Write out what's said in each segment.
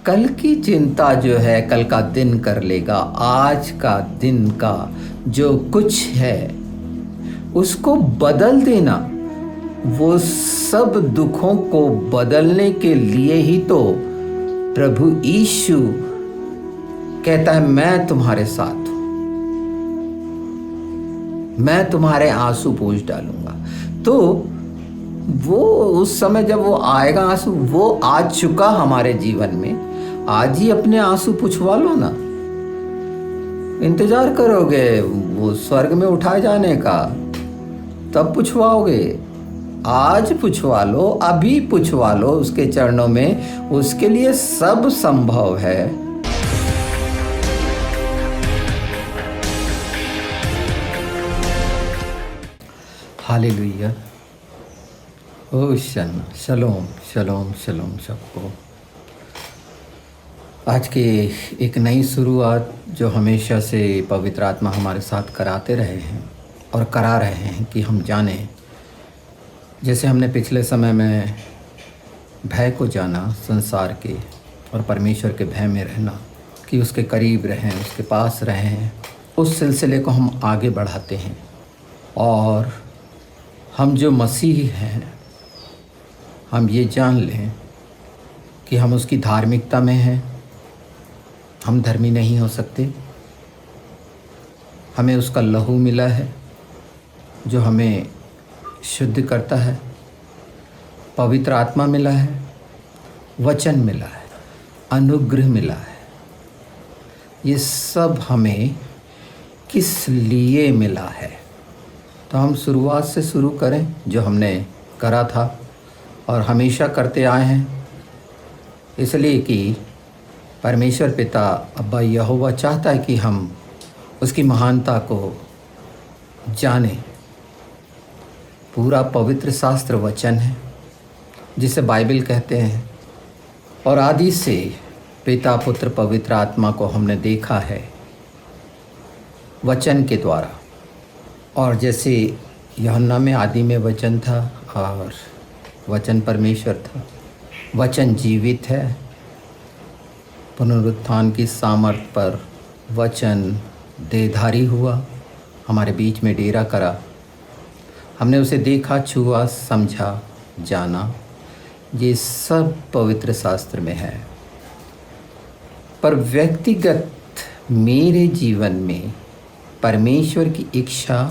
कल की चिंता जो है कल का दिन कर लेगा। आज का दिन का जो कुछ है उसको बदल देना। वो सब दुखों को बदलने के लिए ही तो प्रभु यीशु कहता है मैं तुम्हारे साथ हूं, मैं तुम्हारे आंसू पोंछ डालूंगा। तो वो उस समय जब वो आएगा आंसू, वो आ चुका हमारे जीवन में। आज ही अपने आंसू पुछवा लो ना। इंतजार करोगे वो स्वर्ग में उठाए जाने का, तब पुछवाओगे। आज पुछवा लो, अभी पुछवा लो उसके चरणों में। उसके लिए सब संभव है। हालेलुया। ओशन शलोम शलोम शलोम सबको। आज के एक नई शुरुआत जो हमेशा से पवित्र आत्मा हमारे साथ कराते रहे हैं और करा रहे हैं कि हम जानें। जैसे हमने पिछले समय में भय को जाना, संसार के और परमेश्वर के भय में रहना, कि उसके करीब रहें, उसके पास रहें, उस सिलसिले को हम आगे बढ़ाते हैं। और हम जो मसीह हैं, हम ये जान लें कि हम उसकी धार्मिकता में हैं। हम धर्मी नहीं हो सकते। हमें उसका लहू मिला है जो हमें शुद्ध करता है। पवित्र आत्मा मिला है, वचन मिला है, अनुग्रह मिला है। ये सब हमें किस लिए मिला है? तो हम शुरुआत से शुरू करें जो हमने करा था और हमेशा करते आए हैं। इसलिए कि परमेश्वर पिता अब्बा यहोवा चाहता है कि हम उसकी महानता को जानें। पूरा पवित्र शास्त्र वचन है जिसे बाइबल कहते हैं। और आदि से पिता पुत्र पवित्र आत्मा को हमने देखा है वचन के द्वारा। और जैसे यूहन्ना में आदि में वचन था और वचन परमेश्वर था। वचन जीवित है। पुनरुत्थान की सामर्थ पर वचन देहधारी हुआ, हमारे बीच में डेरा करा। हमने उसे देखा, छुआ, समझा, जाना। ये सब पवित्र शास्त्र में है। पर व्यक्तिगत मेरे जीवन में परमेश्वर की इच्छा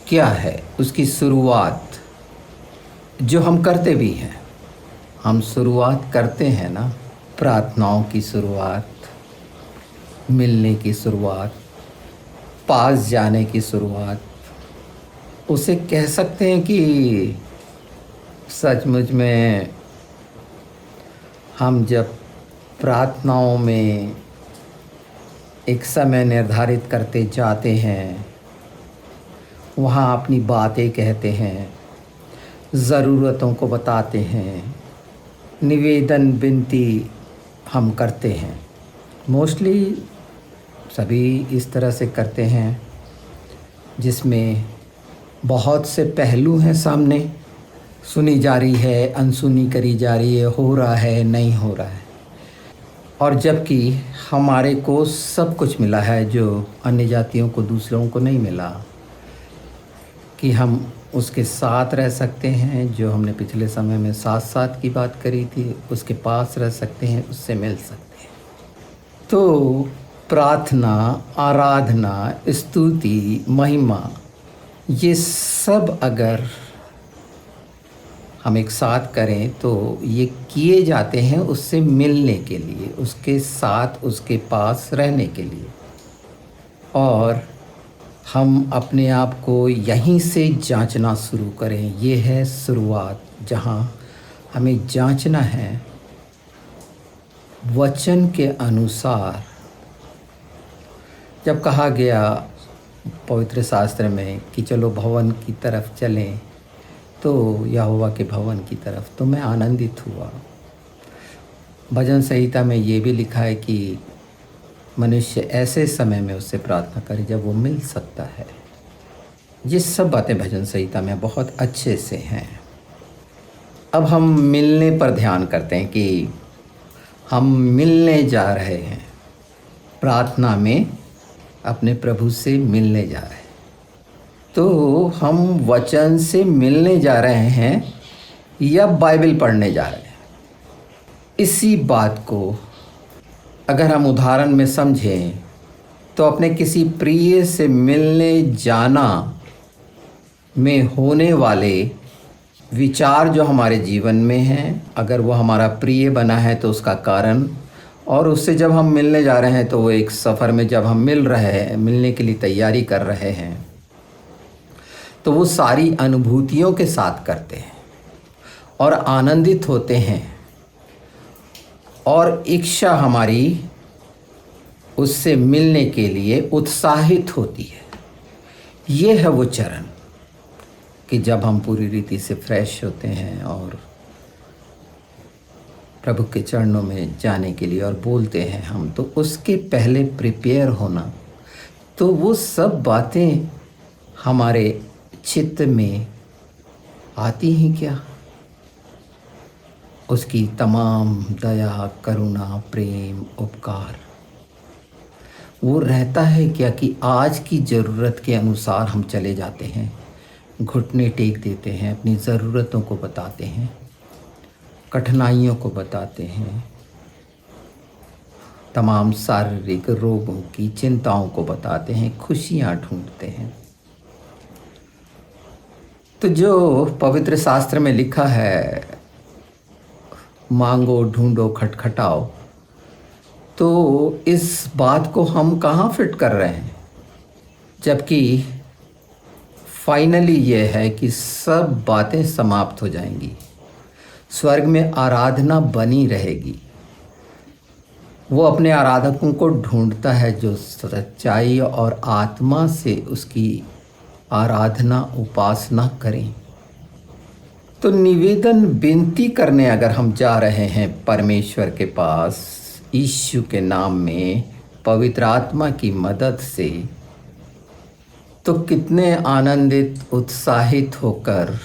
क्या है, उसकी शुरुआत जो हम करते भी हैं। हम शुरुआत करते हैं ना, प्रार्थनाओं की शुरुआत, मिलने की शुरुआत, पास जाने की शुरुआत। उसे कह सकते हैं कि सचमुच में हम जब प्रार्थनाओं में एक समय निर्धारित करते जाते हैं, वहाँ अपनी बातें कहते हैं, ज़रूरतों को बताते हैं, निवेदन विनती हम करते हैं। मोस्टली सभी इस तरह से करते हैं जिसमें बहुत से पहलू हैं सामने। सुनी जा रही है, अनसुनी करी जा रही है, हो रहा है, नहीं हो रहा है। और जबकि हमारे को सब कुछ मिला है जो अन्य जातियों को, दूसरों को नहीं मिला, कि हम उसके साथ रह सकते हैं। जो हमने पिछले समय में साथ साथ की बात करी थी, उसके पास रह सकते हैं, उससे मिल सकते हैं। तो प्रार्थना, आराधना, स्तुति, महिमा, ये सब अगर हम एक साथ करें तो ये किए जाते हैं उससे मिलने के लिए, उसके साथ, उसके पास रहने के लिए। और हम अपने आप को यहीं से जांचना शुरू करें। ये है शुरुआत, जहाँ हमें जांचना है वचन के अनुसार। जब कहा गया पवित्र शास्त्र में कि चलो भवन की तरफ चलें, तो यहोवा के भवन की तरफ, तो मैं आनंदित हुआ। भजन संहिता में ये भी लिखा है कि मनुष्य ऐसे समय में उससे प्रार्थना करे जब वो मिल सकता है। ये सब बातें भजन संहिता में बहुत अच्छे से हैं। अब हम मिलने पर ध्यान करते हैं कि हम मिलने जा रहे हैं, प्रार्थना में अपने प्रभु से मिलने जा रहे हैं। तो हम वचन से मिलने जा रहे हैं या बाइबल पढ़ने जा रहे हैं? इसी बात को अगर हम उदाहरण में समझें तो अपने किसी प्रिय से मिलने जाना में होने वाले विचार जो हमारे जीवन में हैं, अगर वो हमारा प्रिय बना है तो उसका कारण, और उससे जब हम मिलने जा रहे हैं तो वो एक सफ़र में जब हम मिल रहे हैं, मिलने के लिए तैयारी कर रहे हैं, तो वो सारी अनुभूतियों के साथ करते हैं और आनंदित होते हैं और इच्छा हमारी उससे मिलने के लिए उत्साहित होती है। ये है वो चरण कि जब हम पूरी रीति से फ्रेश होते हैं और प्रभु के चरणों में जाने के लिए और बोलते हैं हम, तो उसके पहले प्रिपेयर होना, तो वो सब बातें हमारे चित्त में आती हैं क्या? उसकी तमाम दया, करुणा, प्रेम, उपकार वो रहता है क्या कि आज की ज़रूरत के अनुसार हम चले जाते हैं, घुटने टेक देते हैं, अपनी ज़रूरतों को बताते हैं, कठिनाइयों को बताते हैं, तमाम शारीरिक रोगों की चिंताओं को बताते हैं, खुशियाँ ढूंढते हैं। तो जो पवित्र शास्त्र में लिखा है, मांगो, ढूंढो, खटखटाओ, तो इस बात को हम कहाँ फिट कर रहे हैं? जबकि फाइनली ये है कि सब बातें समाप्त हो जाएंगी, स्वर्ग में आराधना बनी रहेगी। वो अपने आराधकों को ढूंढता है जो सच्चाई और आत्मा से उसकी आराधना, उपासना करें। तो निवेदन, विनती करने अगर हम जा रहे हैं परमेश्वर के पास यीशु के नाम में, पवित्र आत्मा की मदद से, तो कितने आनंदित, उत्साहित होकर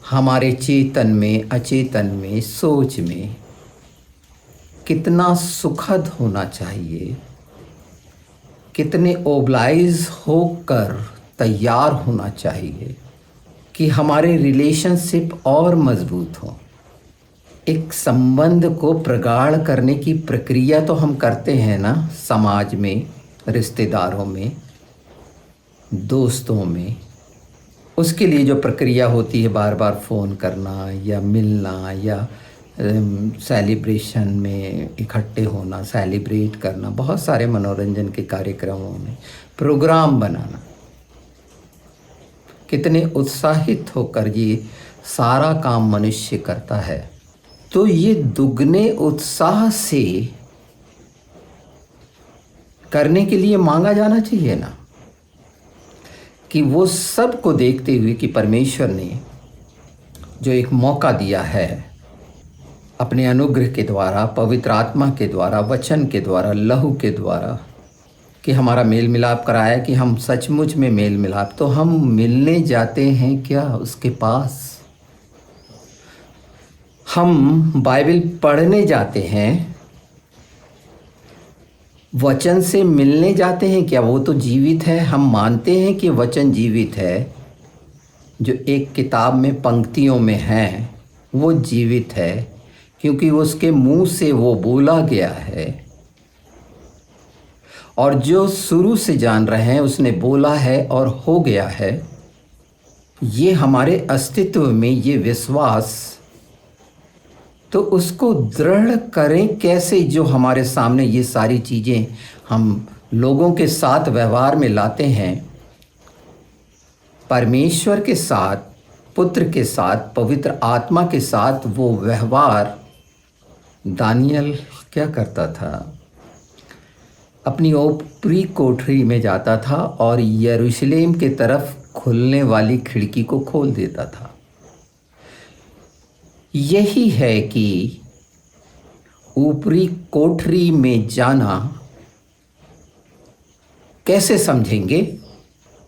हमारे चेतन में, अचेतन में, सोच में कितना सुखद होना चाहिए, कितने ओब्लाइज होकर तैयार होना चाहिए कि हमारे रिलेशनशिप और मजबूत हो। एक संबंध को प्रगाढ़ करने की प्रक्रिया तो हम करते हैं ना, समाज में, रिश्तेदारों में, दोस्तों में। उसके लिए जो प्रक्रिया होती है, बार बार फ़ोन करना या मिलना या सेलिब्रेशन में इकट्ठे होना, सेलिब्रेट करना, बहुत सारे मनोरंजन के कार्यक्रमों में प्रोग्राम बनाना, कितने उत्साहित होकर ये सारा काम मनुष्य करता है। तो ये दुगने उत्साह से करने के लिए मांगा जाना चाहिए ना, कि वो सब को देखते हुए कि परमेश्वर ने जो एक मौका दिया है अपने अनुग्रह के द्वारा, पवित्र आत्मा के द्वारा, वचन के द्वारा, लहू के द्वारा, कि हमारा मेल मिलाप कराया, कि हम सचमुच में मेल मिलाप, तो हम मिलने जाते हैं क्या उसके पास? हम बाइबल पढ़ने जाते हैं, वचन से मिलने जाते हैं क्या? वो तो जीवित है, हम मानते हैं कि वचन जीवित है, जो एक किताब में पंक्तियों में है वो जीवित है, क्योंकि उसके मुंह से वो बोला गया है, और जो शुरू से जान रहे हैं उसने बोला है और हो गया है। ये हमारे अस्तित्व में ये विश्वास, तो उसको दृढ़ करें कैसे? जो हमारे सामने ये सारी चीज़ें हम लोगों के साथ व्यवहार में लाते हैं, परमेश्वर के साथ, पुत्र के साथ, पवित्र आत्मा के साथ वो व्यवहार दानियल क्या करता था? अपनी ऊपरी कोठरी में जाता था और यरूशलेम के तरफ खुलने वाली खिड़की को खोल देता था। यही है कि ऊपरी कोठरी में जाना कैसे समझेंगे?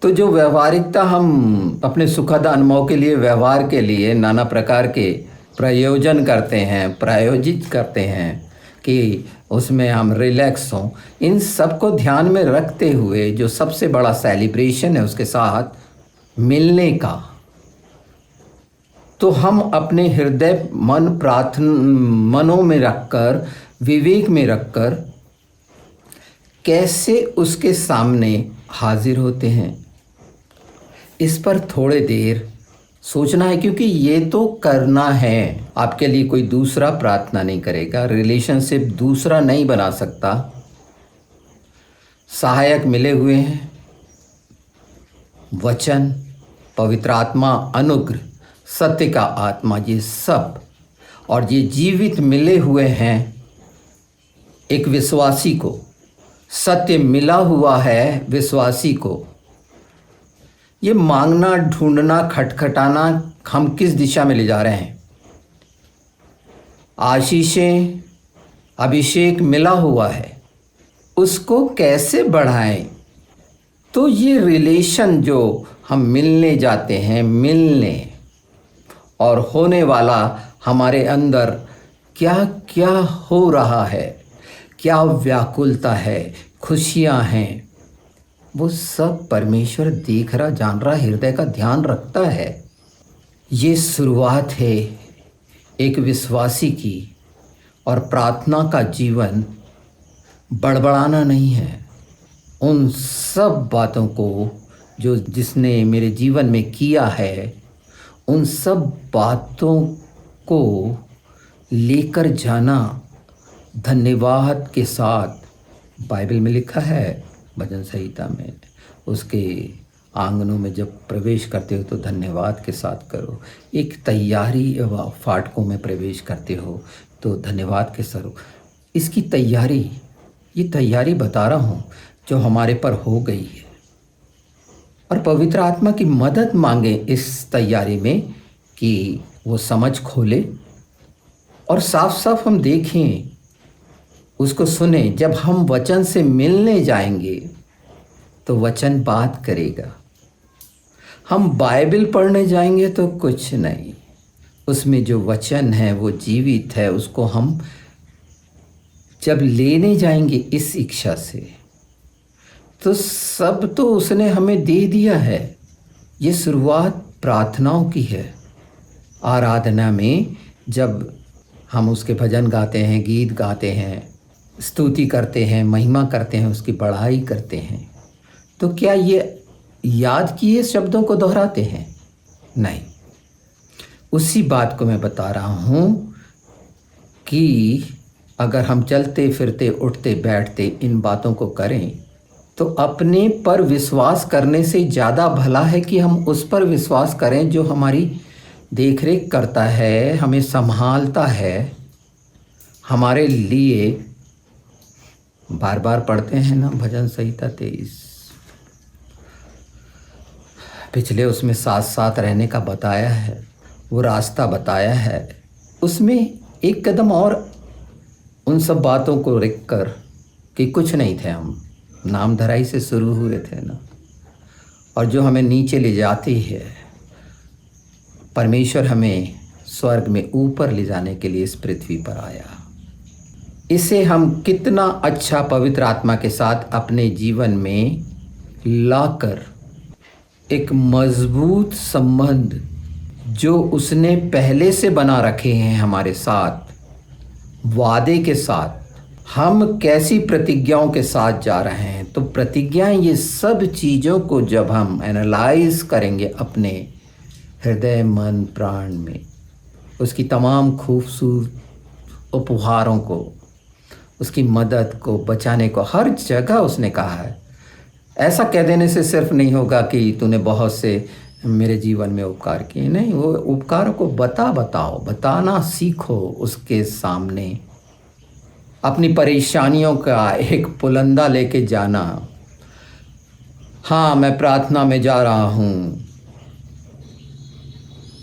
तो जो व्यवहारिकता हम अपने सुखद अनुभव के लिए, व्यवहार के लिए नाना प्रकार के प्रयोजन करते हैं, प्रायोजित करते हैं, कि उसमें हम रिलैक्स हों, इन सब को ध्यान में रखते हुए जो सबसे बड़ा सेलिब्रेशन है उसके साथ मिलने का, तो हम अपने हृदय मनों में रखकर, विवेक में रखकर कैसे उसके सामने हाजिर होते हैं, इस पर थोड़े देर सोचना है। क्योंकि ये तो करना है, आपके लिए कोई दूसरा प्रार्थना नहीं करेगा, रिलेशनशिप दूसरा नहीं बना सकता। सहायक मिले हुए हैं, वचन, पवित्र आत्मा, अनुग्रह, सत्य का आत्मा, ये सब, और ये जीवित मिले हुए हैं एक विश्वासी को। सत्य मिला हुआ है विश्वासी को। ये मांगना, ढूंढना, खटखटाना, हम किस दिशा में ले जा रहे हैं। आशीषें, अभिषेक मिला हुआ है, उसको कैसे बढ़ाएं। तो ये रिलेशन जो हम मिलने जाते हैं, मिलने और होने वाला, हमारे अंदर क्या क्या हो रहा है, क्या व्याकुलता है, खुशियां हैं, वो सब परमेश्वर देख रहा, जान रहा, हृदय का ध्यान रखता है। ये शुरुआत है एक विश्वासी की, और प्रार्थना का जीवन बड़बड़ाना नहीं है। उन सब बातों को जो जिसने मेरे जीवन में किया है, उन सब बातों को लेकर जाना धन्यवाद के साथ। बाइबल में लिखा है, भजन संहिता में, उसके आंगनों में जब प्रवेश करते हो तो धन्यवाद के साथ करो। एक तैयारी, फाटकों में प्रवेश करते हो तो धन्यवाद के साथ। इसकी तैयारी, ये तैयारी बता रहा हूँ जो हमारे पर हो गई है, और पवित्र आत्मा की मदद मांगे इस तैयारी में कि वो समझ खोले और साफ साफ हम देखें, उसको सुने। जब हम वचन से मिलने जाएंगे तो वचन बात करेगा। हम बाइबल पढ़ने जाएंगे तो कुछ नहीं, उसमें जो वचन है वो जीवित है। उसको हम जब लेने जाएंगे इस इच्छा से, तो सब तो उसने हमें दे दिया है। ये शुरुआत प्रार्थनाओं की है। आराधना में जब हम उसके भजन गाते हैं, गीत गाते हैं, स्तुति करते हैं, महिमा करते हैं, उसकी बढ़ाई करते हैं, तो क्या ये याद किए शब्दों को दोहराते हैं? नहीं। उसी बात को मैं बता रहा हूँ कि अगर हम चलते फिरते, उठते बैठते इन बातों को करें, तो अपने पर विश्वास करने से ज़्यादा भला है कि हम उस पर विश्वास करें जो हमारी देखरेख करता है, हमें संभालता है, हमारे लिए। बार बार पढ़ते हैं ना भजन संहिता 23, पिछले उसमें साथ साथ रहने का बताया है, वो रास्ता बताया है। उसमें एक कदम और उन सब बातों को रख कर कि कुछ नहीं थे, हम नामधराई से शुरू हुए थे ना, और जो हमें नीचे ले जाती है। परमेश्वर हमें स्वर्ग में ऊपर ले जाने के लिए इस पृथ्वी पर आया। इसे हम कितना अच्छा पवित्र आत्मा के साथ अपने जीवन में लाकर एक मजबूत संबंध जो उसने पहले से बना रखे हैं हमारे साथ, वादे के साथ, हम कैसी प्रतिज्ञाओं के साथ जा रहे हैं। तो प्रतिज्ञाएं, ये सब चीज़ों को जब हम एनालाइज करेंगे अपने हृदय, मन, प्राण में, उसकी तमाम खूबसूरत उपहारों को, उसकी मदद को, बचाने को, हर जगह उसने कहा है। ऐसा कह देने से सिर्फ नहीं होगा कि तूने बहुत से मेरे जीवन में उपकार किए, नहीं, वो उपकारों को बताना सीखो उसके सामने। अपनी परेशानियों का एक पुलंदा लेके जाना। हाँ, मैं प्रार्थना में जा रहा हूँ,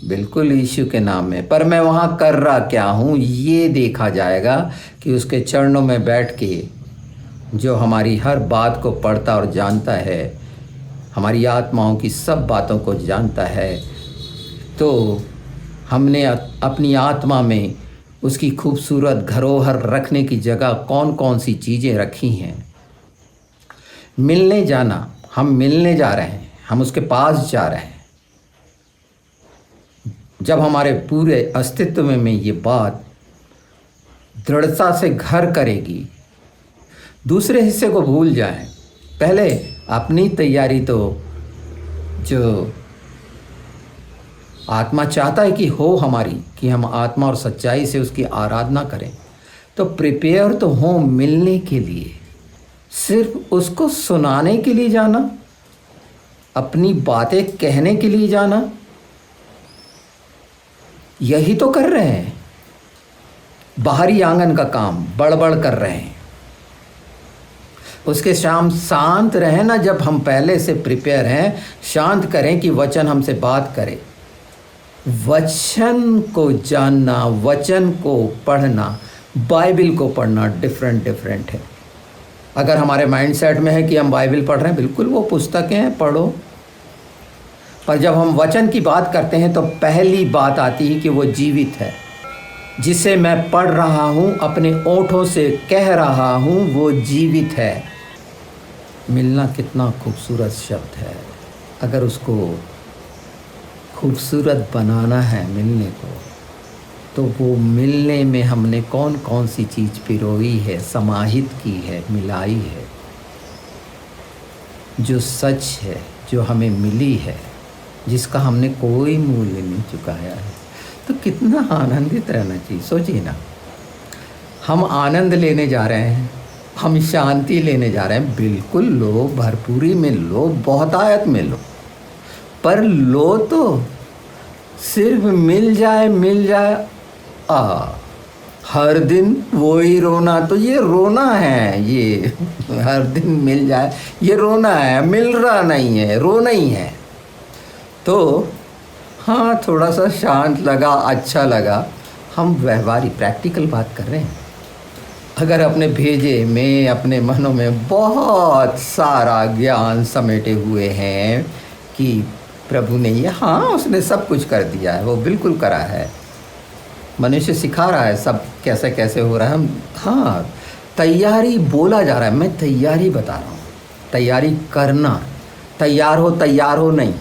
बिल्कुल यीशु के नाम में, पर मैं वहाँ कर रहा क्या हूँ ये देखा जाएगा कि उसके चरणों में बैठ के जो हमारी हर बात को पढ़ता और जानता है, हमारी आत्माओं की सब बातों को जानता है, तो हमने अपनी आत्मा में उसकी खूबसूरत धरोहर रखने की जगह कौन कौन सी चीज़ें रखी हैं। मिलने जाना, हम मिलने जा रहे हैं, हम उसके पास जा रहे हैं। जब हमारे पूरे अस्तित्व में ये बात दृढ़ता से घर करेगी, दूसरे हिस्से को भूल जाएं। पहले अपनी तैयारी तो जो आत्मा चाहता है कि हो हमारी, कि हम आत्मा और सच्चाई से उसकी आराधना करें, तो प्रिपेयर तो हो मिलने के लिए। सिर्फ उसको सुनाने के लिए जाना, अपनी बातें कहने के लिए जाना, यही तो कर रहे हैं। बाहरी आंगन का काम बड़बड़ कर रहे हैं। उसके शाम शांत रहें ना, जब हम पहले से प्रिपेयर हैं, शांत करें कि वचन हमसे बात करे। वचन को जानना, वचन को पढ़ना, बाइबल को पढ़ना डिफरेंट है। अगर हमारे माइंडसेट में है कि हम बाइबल पढ़ रहे हैं, बिल्कुल वो पुस्तकें हैं, पढ़ो। पर जब हम वचन की बात करते हैं तो पहली बात आती है कि वो जीवित है। जिसे मैं पढ़ रहा हूँ, अपने ओंठों से कह रहा हूँ, वो जीवित है। मिलना कितना खूबसूरत शब्द है। अगर उसको खूबसूरत बनाना है मिलने को, तो वो मिलने में हमने कौन कौन सी चीज़ पिरोई है, समाहित की है, मिलाई है। जो सच है, जो हमें मिली है, जिसका हमने कोई मूल्य नहीं चुकाया है, तो कितना आनंदित रहना चाहिए। सोचिए ना, हम आनंद लेने जा रहे हैं, हम शांति लेने जा रहे हैं। बिल्कुल लो, भरपूरी में लो, बहुतायत में लो, पर लो तो सिर्फ मिल जाए हर दिन वही रोना, तो ये रोना है। ये हर दिन मिल जाए, ये रोना है, मिल रहा नहीं है, रोना ही है। तो हाँ, थोड़ा सा शांत लगा, अच्छा लगा। हम व्यवहारिक प्रैक्टिकल बात कर रहे हैं। अगर अपने भेजे में, अपने मनों में बहुत सारा ज्ञान समेटे हुए हैं कि प्रभु ने ये, हाँ, उसने सब कुछ कर दिया है, वो बिल्कुल करा है, मनुष्य सिखा रहा है सब कैसे कैसे हो रहा है। हम, हाँ, तैयारी बोला जा रहा है, मैं तैयारी बता रहा हूँ। तैयारी करना, तैयार हो नहीं।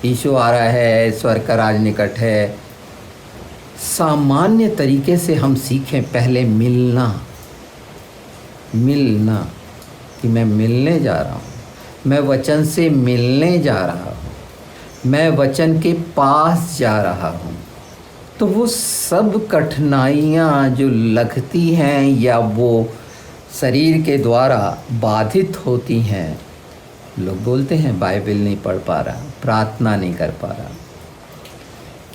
यीशु आ रहा है, स्वर्ग का राज निकट है। सामान्य तरीके से हम सीखें पहले मिलना कि मैं मिलने जा रहा हूँ, मैं वचन से मिलने जा रहा हूँ, मैं वचन के पास जा रहा हूँ। तो वो सब कठिनाइयाँ जो लगती हैं या वो शरीर के द्वारा बाधित होती हैं, लोग बोलते हैं बाइबल नहीं पढ़ पा रहा, प्रार्थना नहीं कर पा रहा,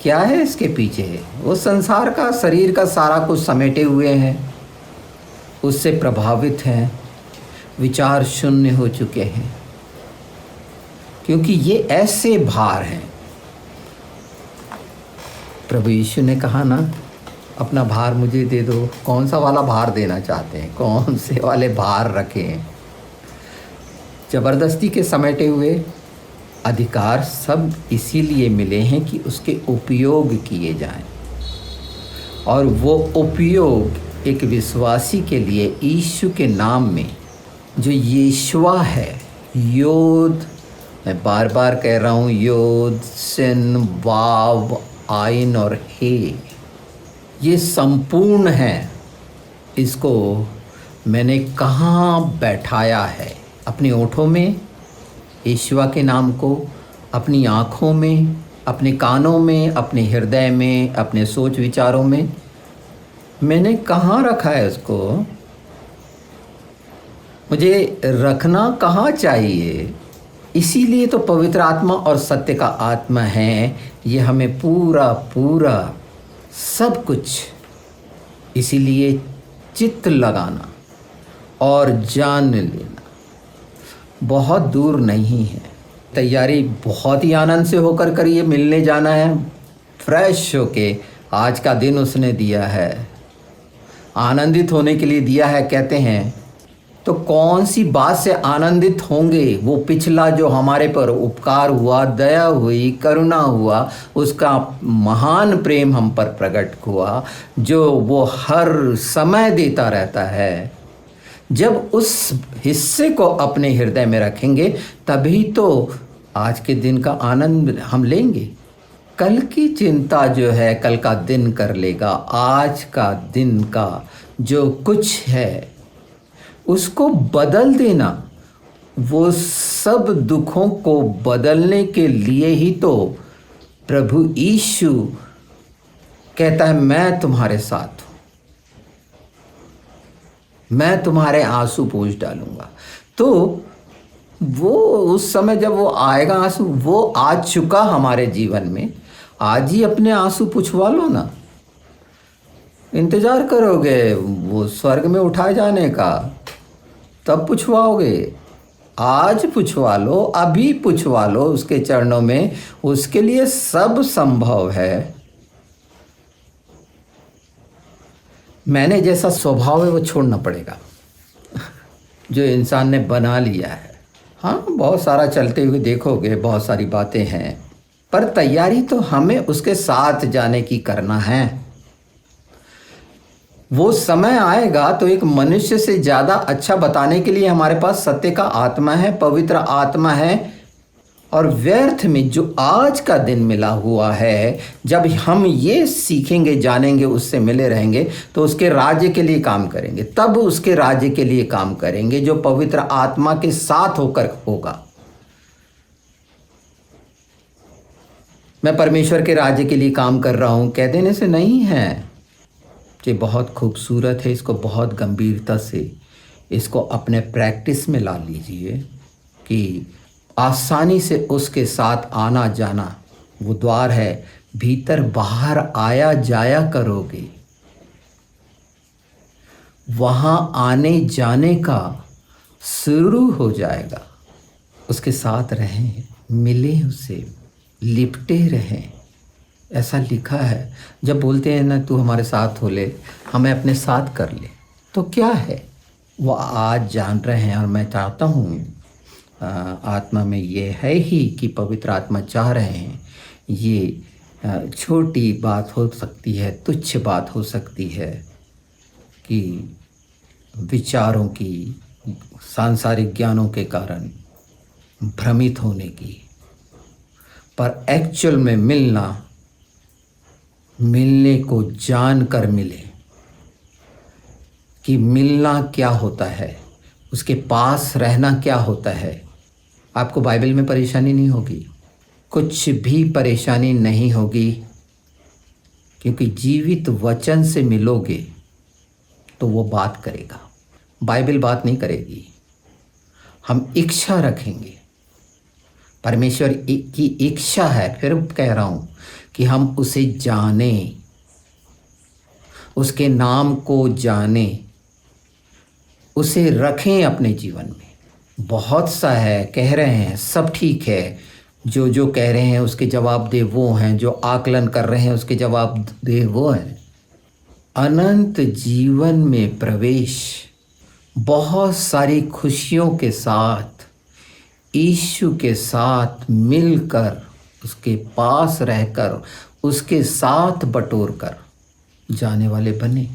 क्या है इसके पीछे? वो संसार का, शरीर का सारा कुछ समेटे हुए हैं, उससे प्रभावित हैं, विचार शून्य हो चुके हैं, क्योंकि ये ऐसे भार हैं। प्रभु यीशु ने कहा ना, अपना भार मुझे दे दो। कौन सा वाला भार देना चाहते हैं? कौन से वाले भार रखें? ज़बरदस्ती के समेटे हुए अधिकार सब इसीलिए मिले हैं कि उसके उपयोग किए जाएं, और वो उपयोग एक विश्वासी के लिए यीशु के नाम में, जो यीशुआ है, योद, मैं बार बार कह रहा हूँ, योद, सिन, वाव, आइन और हे, ये संपूर्ण है। इसको मैंने कहाँ बैठाया है? अपने ओठों में, ईश्वा के नाम को, अपनी आँखों में, अपने कानों में, अपने हृदय में, अपने सोच विचारों में। मैंने कहाँ रखा है उसको? मुझे रखना कहाँ चाहिए? इसीलिए तो पवित्र आत्मा और सत्य का आत्मा है, ये हमें पूरा सब कुछ, इसीलिए चित्त लगाना और जान लेना बहुत दूर नहीं है। तैयारी बहुत ही आनंद से होकर करिए। मिलने जाना है, फ्रेश होके, आज का दिन उसने दिया है, आनंदित होने के लिए दिया है, कहते हैं। तो कौन सी बात से आनंदित होंगे? वो पिछला जो हमारे पर उपकार हुआ, दया हुई, करुणा हुआ, उसका महान प्रेम हम पर प्रकट हुआ, जो वो हर समय देता रहता है। जब उस हिस्से को अपने हृदय में रखेंगे तभी तो आज के दिन का आनंद हम लेंगे। कल की चिंता जो है कल का दिन कर लेगा। आज का दिन का जो कुछ है उसको बदल देना। वो सब दुखों को बदलने के लिए ही तो प्रभु यीशु कहता है, मैं तुम्हारे साथ हूं, मैं तुम्हारे आंसू पोंछ डालूंगा। तो वो उस समय जब वो आएगा आंसू, वो आ चुका हमारे जीवन में। आज ही अपने आंसू पुछवा लो ना। इंतजार करोगे वो स्वर्ग में उठाए जाने का, तब पुछवाओगे? आज पुछवा लो, अभी पुछवा लो उसके चरणों में। उसके लिए सब संभव है। मैंने जैसा स्वभाव है वो छोड़ना पड़ेगा जो इंसान ने बना लिया है। हाँ, बहुत सारा चलते हुए देखोगे, बहुत सारी बातें हैं, पर तैयारी तो हमें उसके साथ जाने की करना है। वो समय आएगा तो एक मनुष्य से ज़्यादा अच्छा बताने के लिए हमारे पास सत्य का आत्मा है, पवित्र आत्मा है। और व्यर्थ में जो आज का दिन मिला हुआ है, जब हम ये सीखेंगे, जानेंगे, उससे मिले रहेंगे, तो उसके राज्य के लिए काम करेंगे। तब उसके राज्य के लिए काम करेंगे जो पवित्र आत्मा के साथ होकर होगा। मैं परमेश्वर के राज्य के लिए काम कर रहा हूँ कह देने से नहीं है। ये बहुत खूबसूरत है, इसको बहुत गंभीरता से इसको अपने प्रैक्टिस में ला लीजिए कि आसानी से उसके साथ आना जाना वो द्वार है। भीतर बाहर आया जाया करोगे, वहाँ आने जाने का शुरू हो जाएगा। उसके साथ रहें, मिलें, उसे लिपटे रहें। ऐसा लिखा है, जब बोलते हैं ना तू हमारे साथ हो ले, हमें अपने साथ कर ले, तो क्या है वो आज जान रहे हैं। और मैं चाहता हूँ आत्मा में ये है ही कि पवित्र आत्मा चाह रहे हैं। ये छोटी बात हो सकती है, तुच्छ बात हो सकती है कि विचारों की, सांसारिक ज्ञानों के कारण भ्रमित होने की, पर एक्चुअल में मिलने को जान कर मिले कि मिलना क्या होता है, उसके पास रहना क्या होता है। आपको बाइबल में परेशानी नहीं होगी, कुछ भी परेशानी नहीं होगी, क्योंकि जीवित वचन से मिलोगे तो वो बात करेगा। बाइबल बात नहीं करेगी। हम इच्छा रखेंगे, परमेश्वर की इच्छा है, फिर कह रहा हूँ कि हम उसे जाने, उसके नाम को जाने, उसे रखें अपने जीवन में। बहुत सा है, कह रहे हैं सब ठीक है, जो कह रहे हैं उसके जवाब दे वो हैं, जो आकलन कर रहे हैं उसके जवाब दे वो हैं। अनंत जीवन में प्रवेश बहुत सारी खुशियों के साथ, यीशु के साथ मिलकर, उसके पास रहकर, उसके साथ बटोर कर जाने वाले बने,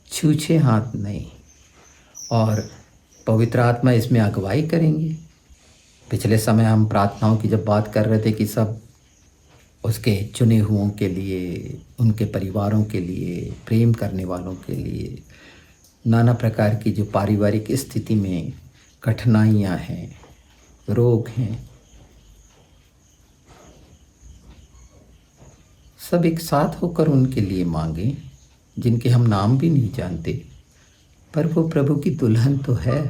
छूछे हाथ नहीं। और पवित्र आत्मा इसमें अगुवाई करेंगे। पिछले समय हम प्रार्थनाओं की जब बात कर रहे थे कि सब उसके चुने हुओं के लिए, उनके परिवारों के लिए, प्रेम करने वालों के लिए, नाना प्रकार की जो पारिवारिक स्थिति में कठिनाइयाँ हैं, रोग हैं, सब एक साथ होकर उनके लिए मांगें, जिनके हम नाम भी नहीं जानते, पर वो प्रभु की दुल्हन तो है।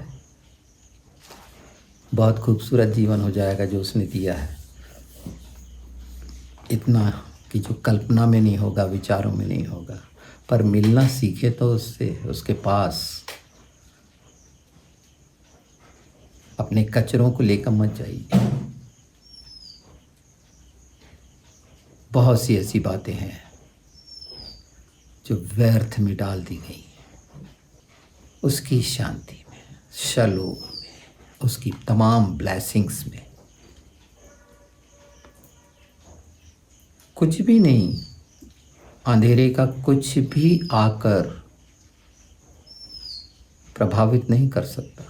बहुत खूबसूरत जीवन हो जाएगा जो उसने दिया है, इतना कि जो कल्पना में नहीं होगा, विचारों में नहीं होगा। पर मिलना सीखे तो उससे, उसके पास। अपने कचरों को लेकर मत जाइए। बहुत सी ऐसी बातें हैं जो व्यर्थ में डाल दी गई, उसकी शांति में शलोम में, उसकी तमाम ब्लेसिंग्स में। कुछ भी नहीं, अंधेरे का कुछ भी आकर प्रभावित नहीं कर सकता।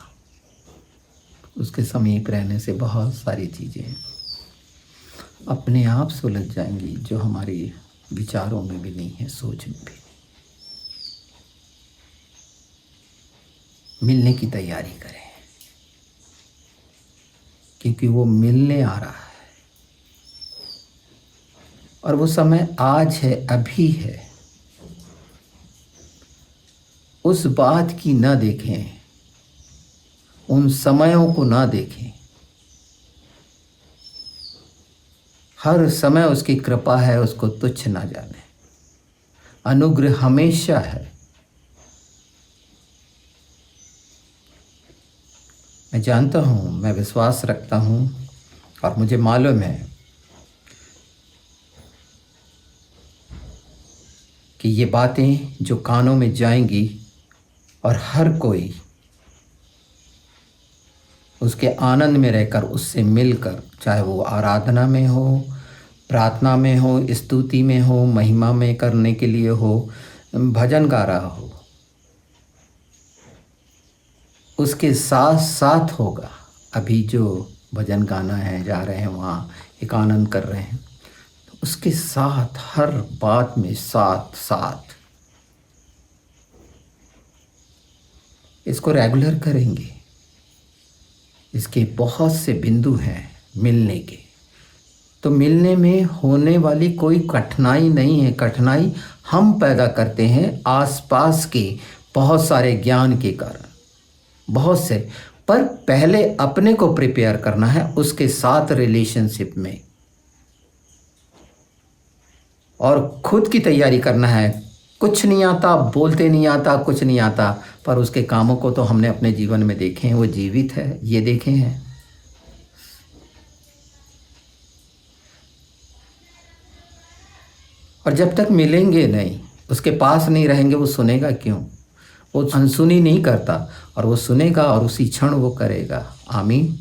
उसके समीप रहने से बहुत सारी चीज़ें अपने आप सुलझ जाएंगी जो हमारे विचारों में भी नहीं है, सोच में भी। मिलने की तैयारी करें, क्योंकि वो मिलने आ रहा है और वो समय आज है, अभी है। उस बात की ना देखें, उन समयों को ना देखें। हर समय उसकी कृपा है, उसको तुच्छ ना जाने। अनुग्रह हमेशा है। मैं जानता हूँ, मैं विश्वास रखता हूँ और मुझे मालूम है कि ये बातें जो कानों में जाएंगी और हर कोई उसके आनंद में रहकर, उससे मिलकर, चाहे वो आराधना में हो, प्रार्थना में हो, स्तुति में हो, महिमा में करने के लिए हो, भजन गा रहा हो, उसके साथ साथ होगा। अभी जो भजन गाना है, जा रहे हैं वहाँ, एक आनंद कर रहे हैं, तो उसके साथ हर बात में साथ साथ इसको रेगुलर करेंगे। इसके बहुत से बिंदु हैं मिलने के। तो मिलने में होने वाली कोई कठिनाई नहीं है। कठिनाई हम पैदा करते हैं आसपास के बहुत सारे ज्ञान के कारण, बहुत से। पर पहले अपने को प्रिपेयर करना है उसके साथ रिलेशनशिप में, और खुद की तैयारी करना है। कुछ नहीं आता, बोलते नहीं आता, कुछ नहीं आता, पर उसके कामों को तो हमने अपने जीवन में देखे हैं, वो जीवित है, ये देखे हैं। और जब तक मिलेंगे नहीं, उसके पास नहीं रहेंगे, वो सुनेगा क्यों? वो अनसुनी नहीं करता, और वो सुनेगा और उसी क्षण वो करेगा। आमीन।